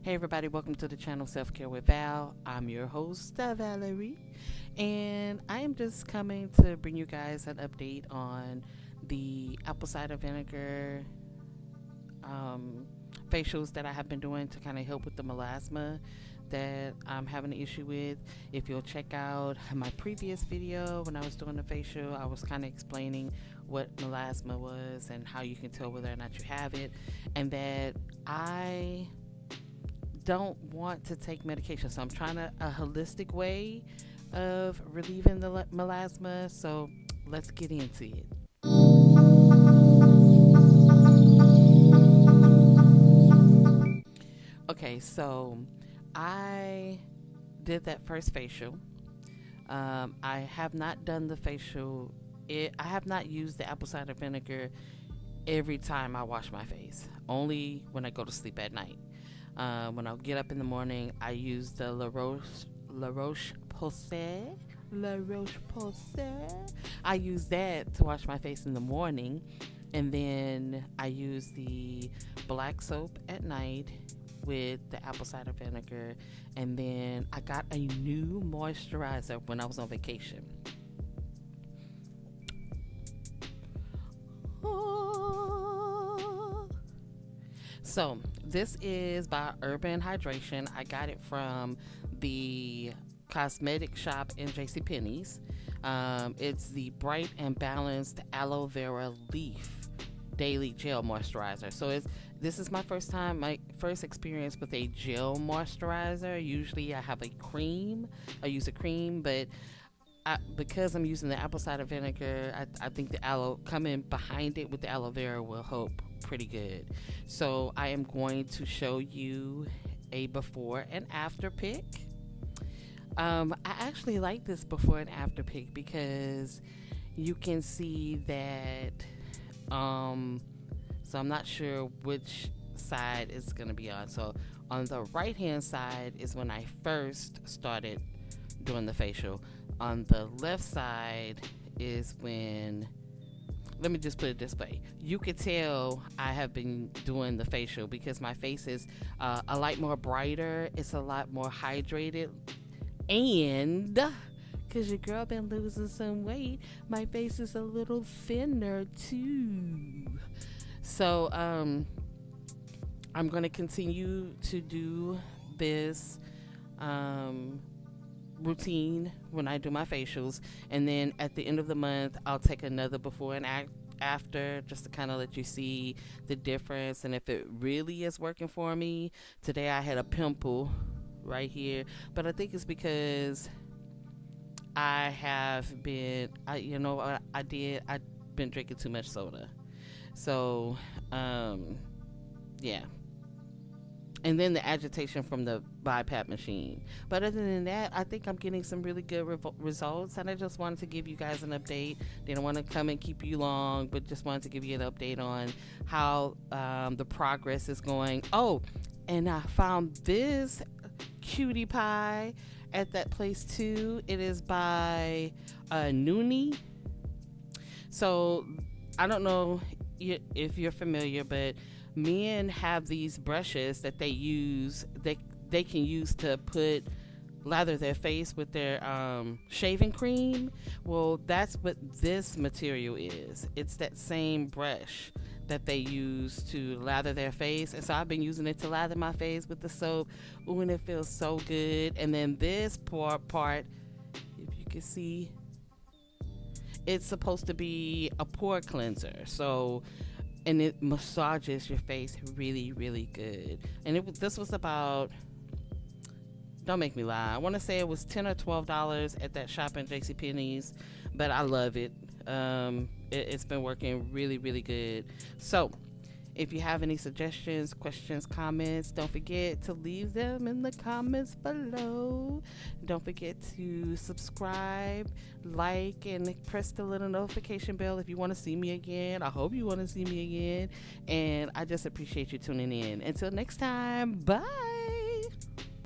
Hey everybody, welcome to the channel Self Care with Val. I'm your host, Valerie, and I am just coming to bring you guys an update on the apple cider vinegar um, facials that I have been doing to kind of help with the melasma that I'm having an issue with. If you'll check out my previous video when I was doing the facial, I was kind of explaining what melasma was and how you can tell whether or not you have it, and that I don't want to take medication. So I'm trying a holistic way of relieving the melasma. So let's get into it. Okay, so I did that first facial. I have not done the facial. I have not used the apple cider vinegar every time I wash my face. Only when I go to sleep at night. When I get up in the morning, I use the Roche Posay. I use that to wash my face in the morning, and then I use the black soap at night with the apple cider vinegar, and then I got a new moisturizer when I was on vacation. So this is by Urban Hydration. I got it from the cosmetic shop in JCPenney's. It's the Bright and Balanced Aloe Vera Leaf Daily Gel Moisturizer. So this is my first experience with a gel moisturizer. Usually I have a cream. I use a cream, but because I'm using the apple cider vinegar, I think the aloe coming behind it with the aloe vera will help pretty good. So I am going to show you a before and after pic. I actually like this before and after pic because you can see that. So I'm not sure which side it's gonna be on. So on the right hand side is when I first started doing the facial. On the left side is when, let me just put it this way, you could tell I have been doing the facial because my face is a lot more brighter, it's a lot more hydrated, and because your girl been losing some weight, my face is a little thinner too. So I'm going to continue to do this routine when I do my facials, and then at the end of the month I'll take another before and after just to kind of let you see the difference and if it really is working for me. Today I had a pimple right here, but I think it's because I've been drinking too much soda. So yeah, and then the agitation from the BiPAP machine. But other than that, I think I'm getting some really good results, and I just wanted to give you guys an update. Didn't want to come and keep you long, but just wanted to give you an update on how the progress is going. Oh, and I found this cutie pie at that place too. It is by Noonie. So I don't know if you're familiar, but men have these brushes that they use, they can use to lather their face with their shaving cream. Well, that's what this material is. It's that same brush that they use to lather their face, and so I've been using it to lather my face with the soap. Ooh, and it feels so good. And then this part, if you can see, it's supposed to be a pore cleanser. So, and it massages your face really, really good. And this was about, don't make me lie, I want to say it was $10 or $12 at that shop in JCPenney's, but I love it. It's been working really, really good. So if you have any suggestions, questions, comments, don't forget to leave them in the comments below. Don't forget to subscribe, like, and press the little notification bell if you want to see me again. I hope you want to see me again. And I just appreciate you tuning in. Until next time, bye.